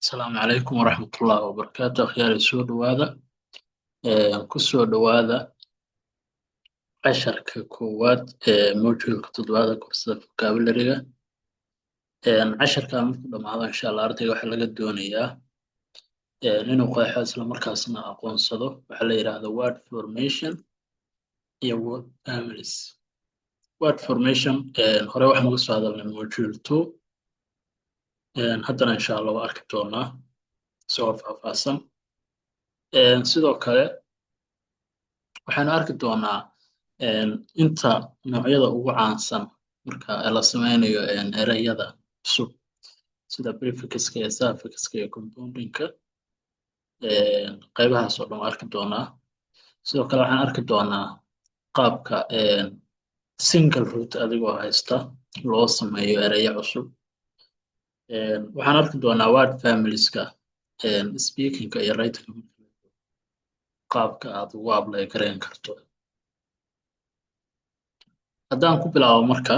السلام عليكم ورحمة الله وبركاته أخياري سoo dhawaada ku soo dhawaada casharka koowaad modulka toddobaada koorsada vocabulary-ga casharka markuu dhamaado insha Allah ardayga waxaa laga doonayaa inuu qeexo isla markaasna aqoonsado waxaa la yiraahdo word formation iyo word families word formation hore waxaan uga soo hadalnay module 2 haddana insha Allah waa arki doonaa isagoo faahfaahsan sidoo kale waxaanu arki doonaa inta noocyada ugu caansan marka la sameynayo ereyada cusub sida prefixka iyo suffixka iyo compoundingka qaybahaas oo dhan waan arki doonaa sidoo kale waxaan arki doonaa qaabka single root adigoo haysta loo sameeyo ereyo cusub waxaan arki doonaa word familieska speakingka iyo writingka qaabka aad ugu apply gareyn karto haddaan ku bilaabo marka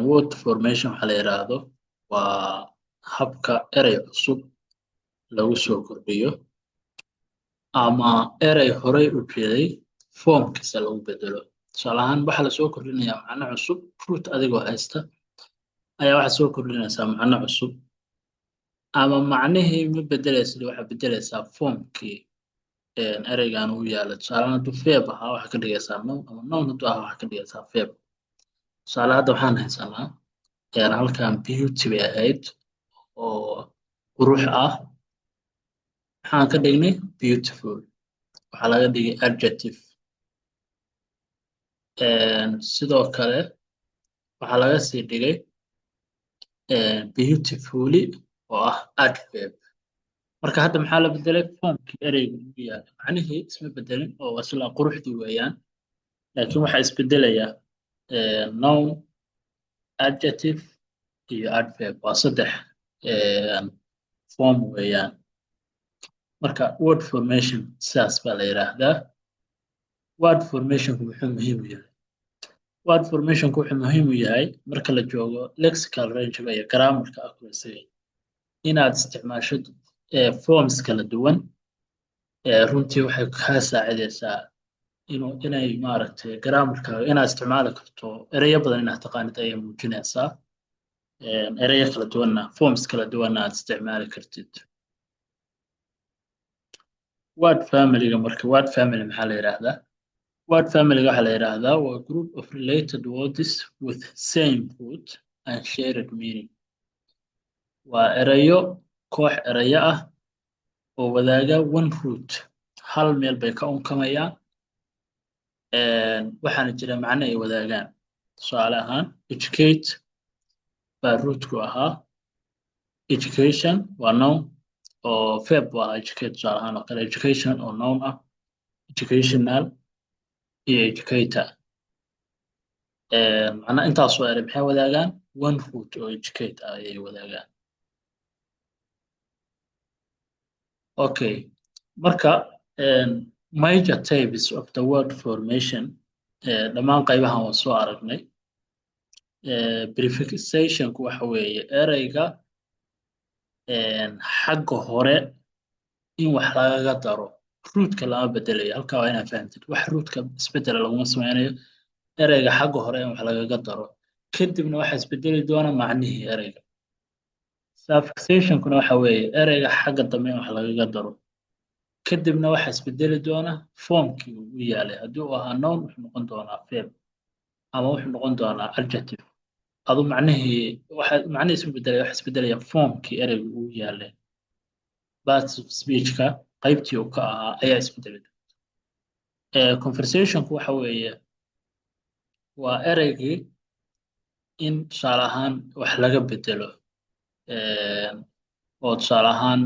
word formation waxaa la yiraahdo waa habka erey cusub lagu soo kordhiyo ama erey horey u jiray formkiisa lagu bedelo tusaale ahaan waxaa la soo kordhinayaa macno cusub root adigoo haysta ayaa waxaa soo kordhinaysaa macno cusub ama macnihii ma bedelaysid waxaa bedelaysaa formkii ereygan uu yaala tusaale hadduu feeb ahaa waxaa ka dhigaysaa noun ama noun hadduu ahaa waxaa ka dhigaysaa feeb tusaale hadda waxaan haysanaa halkan beauty bay ahayd oo qurux ah waxaan ka dhignay beautiful waxaa laga dhigay adjective sidoo kale waxaa laga sii dhigay beautifully oo ah adverb marka hadda maxaa la bedelay formkii ereyga ugu yaala macnihii isma bedelin oo isla quruxdii weeyaan laakiin waxaa isbedelaya noun adjective iyo adverb waa saddex form weeyaan marka word formation sidaas baa la yiraahdaa word formationku wuxuu muhiim u yahay word formationku wuxuu muhiim u yahay marka la joogo lexical range-ga iyo grammarka accuracy inaad isticmaashid forms kala duwan runtii waxay kaa saacidaysaa inay maaragtay grammarkaaga inaad isticmaali karto ereyo badan inaad taqaanid ayay muujinaysaa ereyo kala duwanna forms kala duwanna aad isticmaali kartid word family-ga marka word family maxaa la yiraahdaa word family-ga waxaa la yiraahdaa waa group of related words with same root and shared meaning waa ereyo koox ereyo ah oo wadaaga one root hal meel bay ka unkamayaan waxaana jira macno ay wadaagaan tusaale ahaan educate baa rootku ahaa education waa noun oo verb bu ahaa educate tusaale ahaan oo kale education oo noun ah educational iyo educator macna intaasoo erey maxay wadaagaan one root oo educate ah ayay wadaagaan okay marka major types of the word formation dhammaan qaybahan waan soo aragnay prefixationku waxa weeye ereyga xagga hore in wax lagaga daro rootka lama bedelayo halkaa waa inaad fahamtid wax rootka isbedela laguma sameynayo ereyga xagga hore in wax lagaga daro kadibna waxaa isbedeli doona macnihii ereyga suffixationkuna waxa weeye ereyga xagga dambe in wax lagaga daro kadibna waxaa isbedeli doona formkii uu yaalay haddii uu ahaa noun wuxuu noqon doonaa verb ama wuxuu noqon doonaa adjective adu macnihii isma bedelaya waxa isbedelaya formkii ereyga uu yaalay parts of speechka qaybtii uu ka ahaa ayaa isbedeli conversationku waxa weeye waa ereygii in tusaale ahaan wax laga bedelo oo tusaale ahaan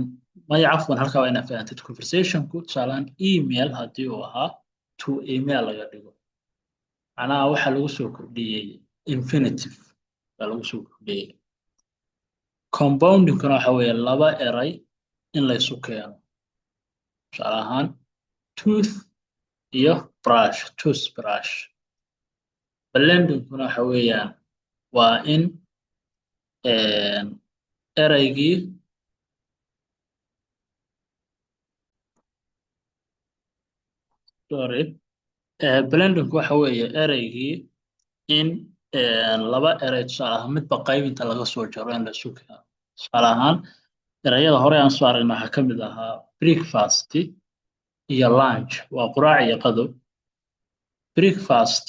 maya cafwan halkaa waa inaad fahantid conversationku tusaale ahaan email haddii uu ahaa to email laga dhigo macnaha waxaa lagu soo kordhiyey infinitive baa lagu soo kordhiyey compoundingkuna waxa weeye laba eray in laysu keeno tusaale ahaan tooth iyo brush tooth brush blendingkuna waxa weeyaan waa in ereygii sorry. Blending waxa weeye ereygii in laba erey tusaale ahaan midba qaybinta laga soo jaro in la isu keeno. Tusaale ahaan erayada hore aan soo aragnay waxaa ka mid ahaa breakfast iyo lunch waa quraac iyo qado. Breakfast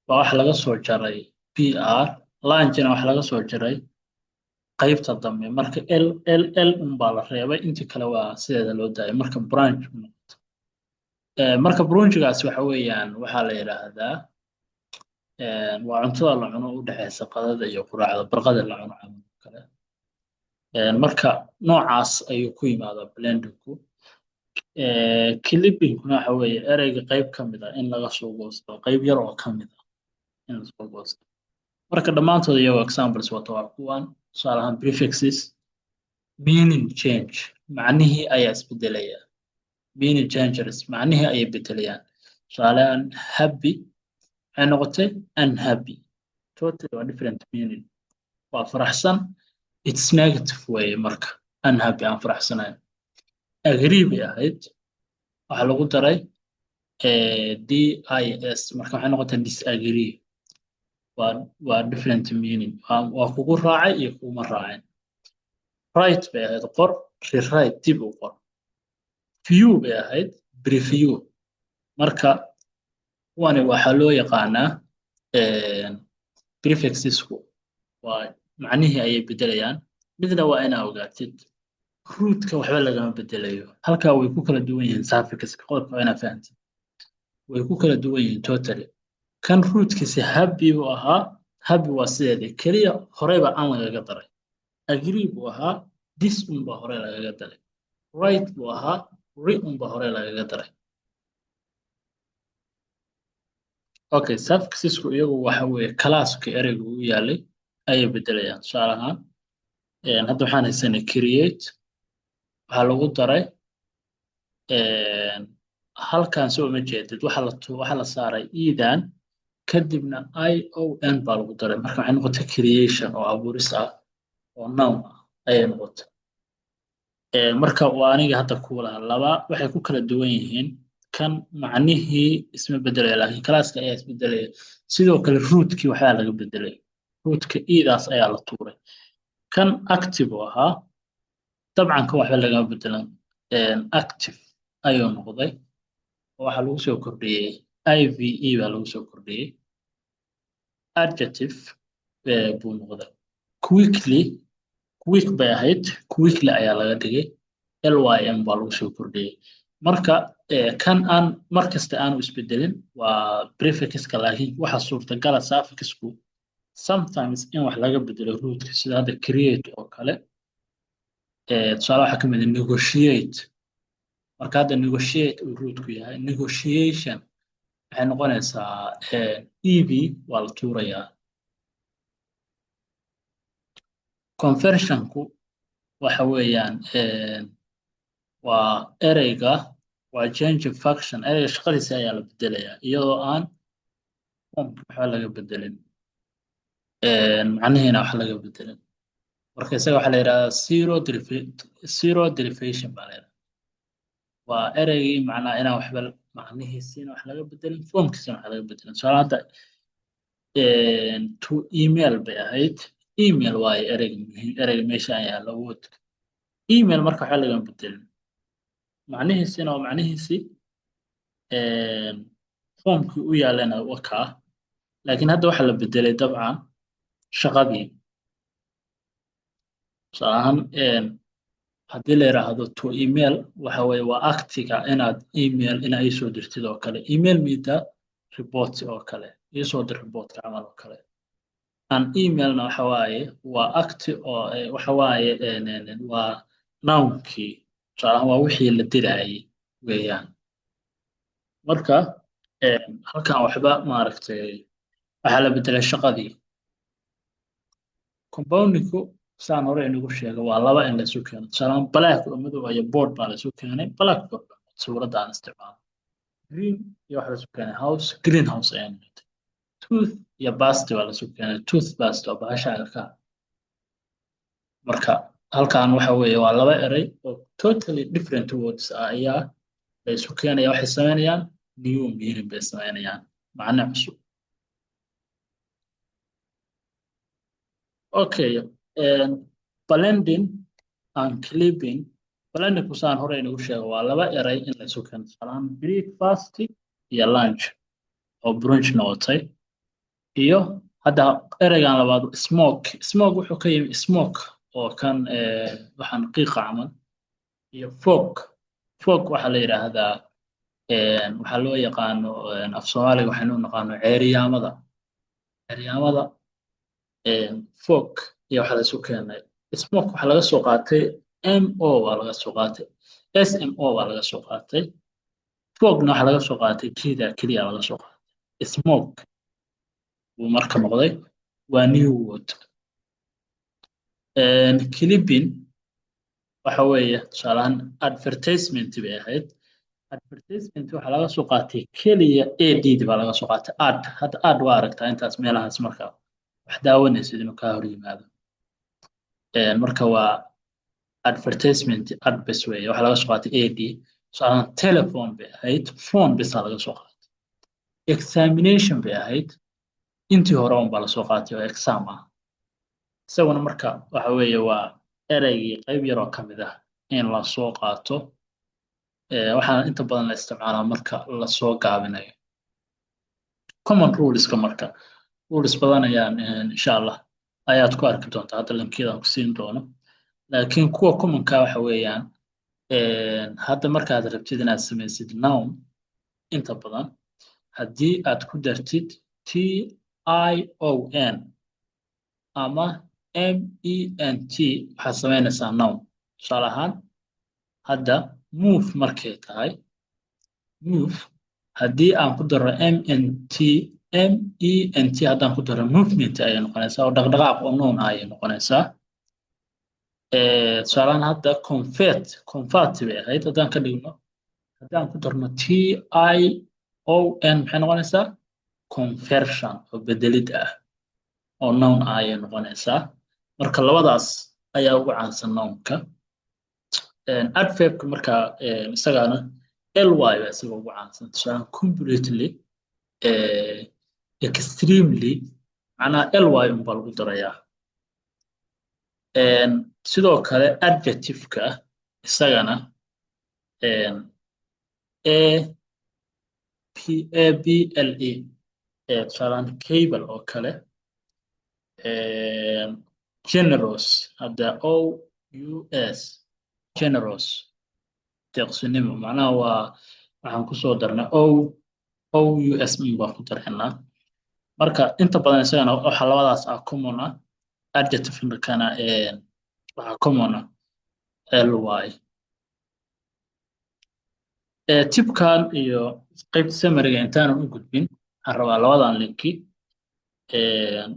waa wax laga soo jaray PR, lunchna wax laga soo jaray qaybta dambe. Marka L unbaa la reebay, intii kale waa sideeda loo daayay. Marka brunch marka brunchgaas waxa weeyaan waxaa la yidhaahdaa waa cuntada la cuno u dhexeysa qadada iyo quraacda, barqada la cuno camal kale. Marka noocaas ayuu ku yimaadaa blendingku. Clippingkuna waxa weeye ereyga qayb ka mid ah in laga soo goosto qayb yar oo ka mid ah in la soo goosto. Marka dhammaantood iyagoo examples wata waa kuwan. Tusaale ahaan prefixes, meaning change macnihii ayaa isbedelaya. Meaning changes macnihii ayay bedelayaan. Tusaale ahaan happy waxay noqotay unhappy. Totally waa different meaning. Waa faraxsan, it's negative way marka unhappy aan faraxsanayn. Agree bay ahayd waxaa lagu daray dis marka waxay noqotay disagree. waa different meaning. waa kugu raacay iyo kuguma raacin. Right bay ahayd qor, rewrite dib u qor. View bay ahayd preview. Marka kuwani waxaa loo yaqaanaa prefixesku waa macnihii ayay bedelayaan. Midna waa inaa ogaatid rootka waxba lagama bedelayo. Halkaa way ku kala duwan yihiin suffixka, qodobka waa inaa fahantid. Way ku kala duwan yihiin totally. Kan rootkiisa happy buu ahaa, happy waa sideedii keliya horeyba aan lagaga daray. Agree buu ahaa, this unbaa hore lagaga daray. Right buu ahaa, re unbaa hore lagaga daray. Okay, suffixesku iyagu waxa weeye classka ereyga uu yaalay ayay bedelayaan. Tusaale ahaan hadda waxaan haysanay create waxaa lagu daray halkan soo ma jeedid waxa la saaray idan kadibna ion baa lagu daray. Marka waxay noqotay creation oo abuuris ah oo noun ah ayay noqotay. Marka waa aniga hadda ku lahaa laba waxay ku kala duwan yihiin. Kan macnihii isma bedelaya laakiin classka ayaa isbedelaya. Sidoo kale rootkii waxaa laga bedelay. Rootka idaas ayaa la tuuray. Kan active oo ahaa dabcan ka waxba lagama bedelan. Active ayuu noqday. Waxaa lagu soo kordhiyey IVE baa lagu soo kordhiyey. Adjective buu noqday. Quickly quick bay ahayd, quickly ayaa laga dhigay. LYM baa lagu soo kordhiyey. Marka kan aan markasta aanu isbedelin waa prefixka, laakiin waxa suurtagala suffixku sometimes in wax laga bedelo rootka sida hadda create oo kale. Tusaale waxaa ka mid ah negotiate. Marka hadda negotiate uu rootku yahay, negotiation waxay noqonaysaa EV waa la tuurayaa. Conversionku waxa weeyaan waa ereyga waa change function. Ereyga shaqadiisa ayaa la bedelayaa iyadoo aan waxba laga bedelin. macnihiina wax laga bedelin. Marka isaga waxaa la yidhahdaa zero derivation baa la yidhahdaa. waa ereygii macnaha inaan waxba macnihiisiina wax laga bedelin, formkiisina wax laga bedelin. Tusaale hadda to email bay ahayd. Email waaye ereyga meesha aan yaalo wordka. Email marka waxba lagama bedelin. macnihiisina waa macnihiisii formkii u yaalana wakaa. laakiin hadda waxaa la bedelay dabcan shaqadii. tusaale ahaan haddii la yiraahdo to email waxa weeye waa actiga inaad email ina ay soo dirtid oo kale. Email mida report oo kale, ii soo dir reportka camal oo kale. An emailna waxa waaye waa acti oo waxa waaye waa nounkii. tusaale ahaan waa wixii la dirayay weeyaan. Marka halkan waxba maaragtay waxaa la bedelay shaqadii. Compoundingku saan hore inagu sheegay waa laba in la isu keeno. Tusaale black oo madow iyo board baa la isu keenay. Blackboard suuradda aan isticmaalo. Green iyo waxa la isu keenay house, greenhouse ayaa noqotay. Tooth iyo pasta baa la isu keenay. Toothpaste oo bahasha ilkaha. Marka halkan waxa weeye waa laba erey oo totally different words ah ayaa la isu keenaya. Waxay sameynayaan new meaning bay samaynayaan macne cusub. Okay, blending and clipping. Blending kusaan hore inagu sheego waa laba eray in la isu keeno tusaalahaan breakfast iyo lunch oo brunch noqotay iyo hadda ereygan labaad smoke. Smoke wuxuu ka yimi smoke oo kan waxaan qiiqa camal iyo fog. Fog waxaa la yidhaahdaa waxaa loo yaqaano af Soomaaliga waxaynu u naqaano ceeriyaamada. Ceeriyaamada fog iyo waxaa la isu keenay smoke waxaa laga soo qaatay mo waa laga soo qaatay smo waa laga soo qaatay fogna waxaa laga soo qaatay kida keliya laga soo qaatay smoke buu marka noqday waa new word. Clipping waxa weeye tusaalahaan advertisement bay ahayd. Advertisement waxaa laga soo qaatay keliya ad baa laga soo qaatay ad. Hadda ad waa aragtaa intaas meelahaas marka wax daawanaysid inuu kaa hor yimaado. Marka waa advertisement ad bes weeye waxaa laga soo qaatay ad. tusaalahaan telephone bay ahayd phone besaa laga soo qaatay. Examination bay ahayd intii hore un baa la soo qaatay oo exam ah. isaguna marka waxa weeye waa ereygii qayb yaroo ka mid ah in la soo qaato waxaana inta badan la isticmaalaa marka la soo gaabinayo. Common ruleska marka rules badan ayaan insha Allah ayaad ku arki doontaa hadda linkiyada ku siin doono laakiin kuwa commonka waxa weeyaan hadda markaad rabtid inaad samaysid noun inta badan haddii aad ku dartid tion ama ment waxaad samaynaysaa noun. tusaale ahaan hadda move markay tahay move haddii aan ku daro ment haddaan ku daro movement ayay noqonaysaa oo dhaqdhaqaaq oo noun ah ayay noqonaysaa. tusaalahaan hadda convert bay ahayd haddaan ka dhigno haddaan ku darno tion maxay noqonaysaa conversion oo bedelid ah oo noun ah ayay noqonaysaa. marka labadaas ayaa ugu caansan nounka. adverbka marka isagana ly baa isaga ugu caansan tusaalahaan completely extremely macnaha ly un baa lagu darayaa. sidoo kale adjectiveka isagana able tusaalahaan cable oo kale generous hadda ous generous deeqsinimo macnaha waa waxaan kusoo darnay ous baan ku darxinaa. marka inta badan isagana waxa labadaas ah common ah adjectivekana waxaa common ah ly. tibkan iyo qaybta summary-ga intaanan u gudbin waxaan rabaa labadan linki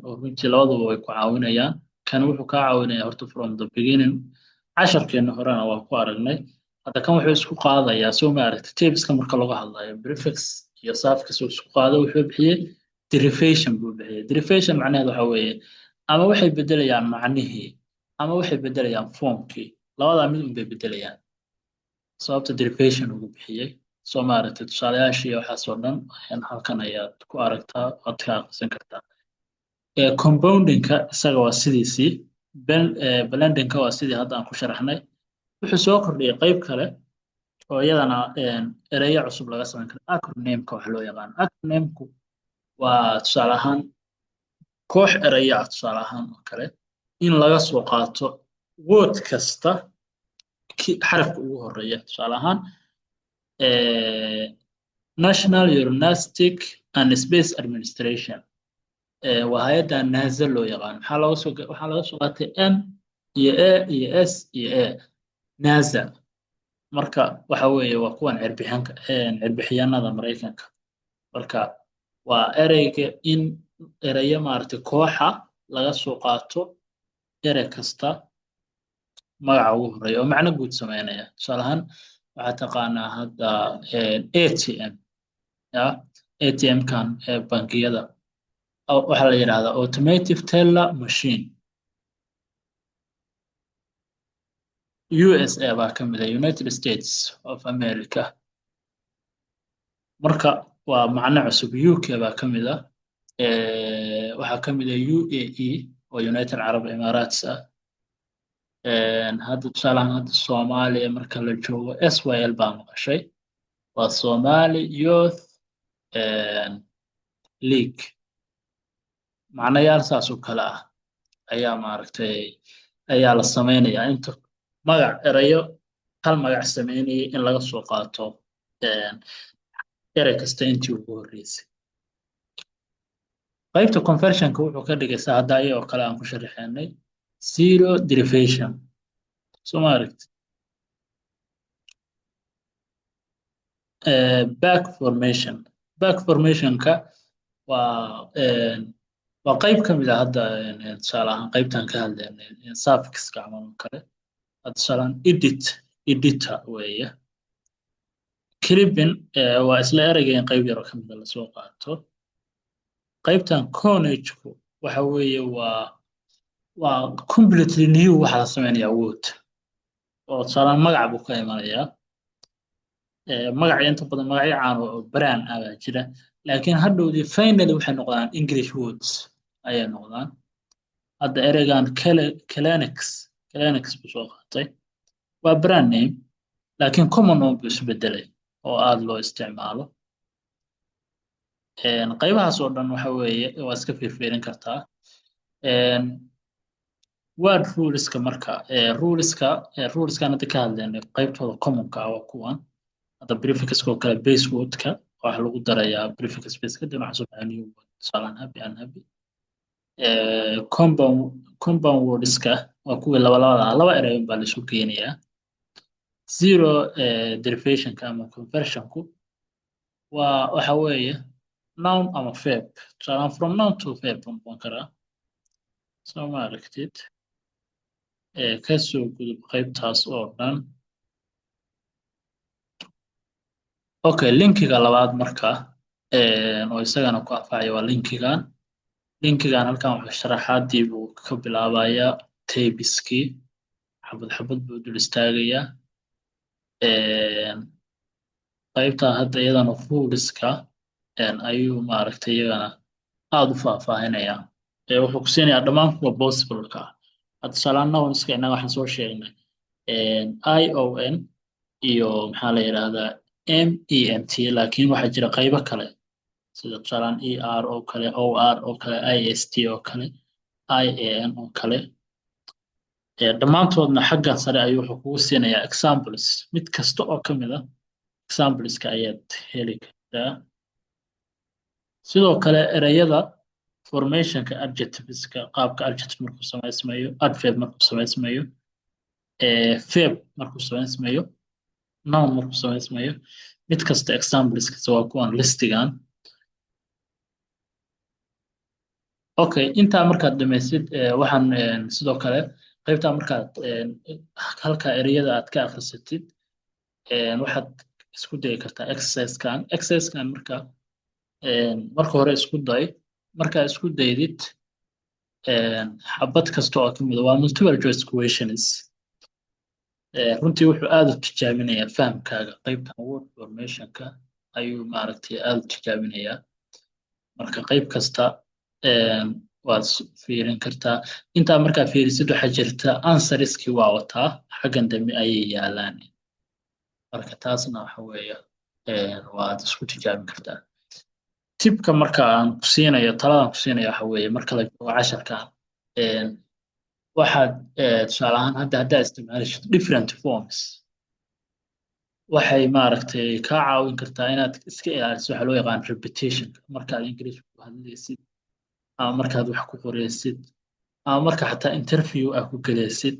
oo runtii labaduba way ku caawinayaan. kan wuxuu kaa caawinaya horta from the beginning casharkeena horena waa ku aragnay. hadda kan wuxuu isku qaadayaa soo ma aragtay tabeska marka laga hadlayo prefix iyo suffix uu isku qaado wuxuu bixiyey derivation buu bixiyey. derivation macnaheedu waxa weeye ama waxay bedelayaan macnihii ama waxay bedelayaan formkii labadaa mid un bay bedelayaan sababta derivation ugu bixiyey soo ma aragtay tusaalayaashii waxaas oo dhan halkan ayaad ku aragtaa waad ka aqrisan kartaa. compoundingka isaga waa sidiisii blendingka waa sidii hadda aan ku sharaxnay. wuxuu soo kordhiyey qayb kale oo iyadana ereyo cusub laga samayn karo acronymka wax loo yaqaan. acronymku waa tusaale ahaan koox ereyo ah tusaale ahaan oo kale in laga soo qaato word kasta xarafka ugu horeeya tusaale ahaan national aeronautic and space administration waa hay'adda NASA loo yaqaan waxaa laga soo qaatay m iyo a iyo s iyo a NASA. marka waxa weeye waa kuwan cirbixiyanada Mareykanka. marka waa ereyga in ereyo maaragtay kooxa laga soo qaato erey kasta magaca ugu horeeya oo macno guud sameynaya. tusaale ahaan waxaa taqaanaa hadda atm atm kan bangiyada waxaa la yidhaahdaa automative teller machine. USA baa ka mid ah United States of America. marka waa macno cusub. UK baa ka mid ah. waxaa ka mid ah UAE oo United Arab Emirates ah. hadda tusaalahan hadda Soomaaliya marka la joogo SYL baa maqashay, waa Somali Youth League. macnayaal saas oo kale ah ayaa maaragtay ayaa la sameynayaa inta magac erayo hal magac sameynayay in laga soo qaato erey kasta intii ugu horreysay. qaybta conversionka wuxuu ka dhigaysaa hadda ayagoo kale aan ku sharaxeynay zero derivation. soo ma aragti. back formation. back formationka waa waa qayb ka mid ah hadda tusaale ahaan qaybtan ka hadlaynay suffixka camal oo kale. hadda tusaale ahaan editor weeye. clipping waa isla ereyga in qayb yar oo ka mid ah lasoo qaato. qaybtan coinage-ku waxa weeye waa completely new waxa la sameynaya word oo tusaale ahaan magac buu ka imanayaa. magaca inta badan magacyo caan oo brand ah baa jira, laakiin hadhowdii finally waxay noqdaan English words ayay noqdaan. hadda ereygan Kleenex buu soo qaatay, waa brand name laakiin common name buu isu bedelay oo aad loo isticmaalo. qaybahaas oo dhan waxa weeye waa iska fiirfiirin kartaa. word ruleska marka ruleskan hadda ka hadlaynay qaybtooda commonka ah waa kuwan. hadda prefixka oo kale base wordka waxa lagu darayaa prefix base kadib waxa soo baxaya new word. tusaale happy unhappy. compound wordska waa kuwii laba erey baa la isu keenayaa. zero derivationka ama conversionku waxa weeye noun ama verb. tusaale from noun to verb buu noqon karaa. soo ma aragtid. kasoo gudub qaybtaas oo dhan. okay, linkiga labaad marka oo isagana ku anfacaya waa linkigan halkan waxa sharaxaadii buu ka bilaabayaa tabiskii xabad xabad buu dul istaagayaa. qaybta hadda iyadana ruleska ayuu maaragtay iyagana aad u faahfaahinayaa. wuxuu ku siinayaa dhammaan kuwa possible-ka ah. hadda tusaale nounska innaga waxaan soo sheegnay ION iyo maxaa la yidhaahdaa MENT, laakiin waxaa jira qaybo kale sida tusaalaan ER oo kale, OR oo kale, IST oo kale, IAN oo kale. dhammaantoodna xagga sare ayuu wuxuu kugu siinayaa examples. mid kasta oo ka mid ah exampleska ayaad heli kartaa. sidoo kale ereyada formationka adjectiveska qaabka adjective markuu samaysmayo, adverb markuu samaysmayo, verb markuu samaysmayo, noun markuu samaysmayo, mid kasta exampleskiisa waa kuwan listigan. okay, intaa markaad dhamaysid waxaan sidoo kale qaybtaa markaad halka ereyada aad ka akhrisatid waxaad isku dayi kartaa exercisekan marka hore isku day. markaa isku daydid xabad kasta oo ka mid ah waa multiple choice questions. runtii wuxuu aad u tijaabinayaa fahamkaaga. qaybtan word formationka ayuu maaragtay aad u tijaabinayaa. marka qayb kasta waad fiirin kartaa. intaa markaa fiirisid waxaa jirta answeriskii waa wataa xaggan dambe ayay yaalaan. marka taasna waxa weeye waad isku tijaabin kartaa. tibka marka aan ku siinayo taladan ku siinayo waxa weeye marka la joogo casharkan waxaad tusaale ahaan haddaa isticmaalishid different forms waxay maaragtay kaa caawin kartaa inaad iska ilaaliso waxa loo yaqaan repetition markaad English ku hadlaysid ama markaad wax ku qoraysid ama marka xataa interview aad ku galaysid.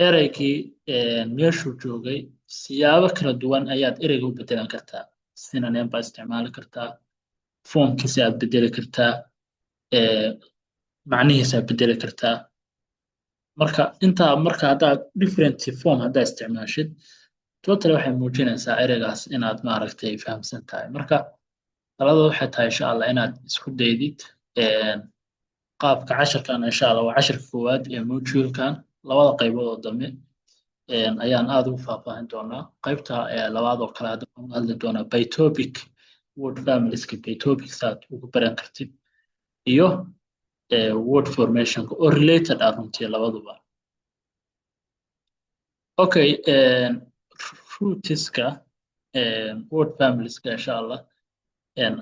ereygii meeshuu joogay siyaabo kala duwan ayaad ereyga u bedelan kartaa. synonym baa isticmaali kartaa, formkiisa aad bedeli kartaa, macnihiisa aad bedeli kartaa. marka haddaad different form haddaa isticmaashid totally waxay muujinaysaa ereygaas inaad maaragtay fahamsan tahay. marka talada waxay tahay insha allah inaad isku daydid qaabka casharkan insha allah waa casharka koowaad ee module-kan labada qaybood oo dambe ayaan aad ugu faahfaahin doonaa. Qaybta labaad oo kale hadda waxaan hadli doonaa bytopic word familieska bytopic saad ugu baran kartid iyo word formationka oo related ah runtii labaduba. Okay, rootska word familieska insha Allah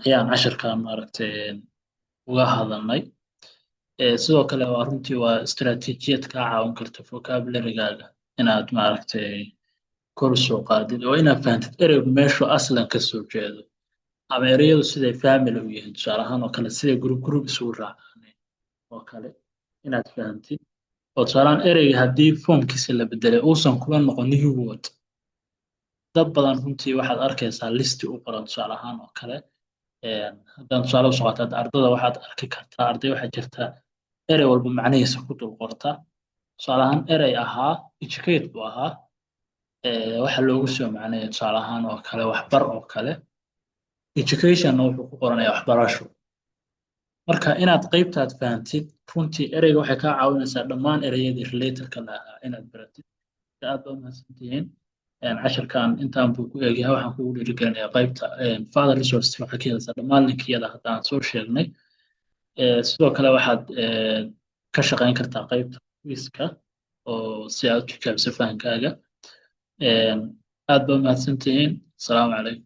ayaan casharkan maaragtay uga hadalnay. Sidoo kale waa runtii waa istaraatiijiyad kaa caawin karta vocabulary-gaaga inaad maaragtay kor u soo qaadid oo inaad fahantid ereygu meeshu aslan ka soo jeedo ama ereyadu siday family u yihiin tusaale ahaan oo kale siday group isugu raacaan oo kale inaad fahantid oo tusaale ahaan ereyga haddii formkiisa la bedelay uusan kula noqon new word dad badan runtii waxaad arkaysaa listi u qoran tusaale ahaan oo kale haddaan tusaale usoo qaataad ardada waxaad arki kartaa arday waxaa jirta erey walba macnihiisa ku dul qorta tusaale ahaan erey ahaa educate buu ahaa waxa loogu soo macneeya tusaale ahaan oo kale waxbar oo kale educationna wuxuu ku qoranayaa waxbarasho marka inaad qaybtaad fahantid runtii ereyga waxay kaa caawinaysaa dhammaan ereyadii relatorka la ahaa inaad baratid aad baa umahadsantihiin casharkan intaan buu ku eegyahay waxaan kugu dhiirigelinayaa qaybta father resource waxaa ka helaysaa dhammaan linkiyada haddaan soo sheegnay sidoo kale waxaad ka shaqayn kartaa qaybta quiz-ka oo si aad u tijaabiso fahankaaga aad baa umahadsantihiin asalaamu calaykum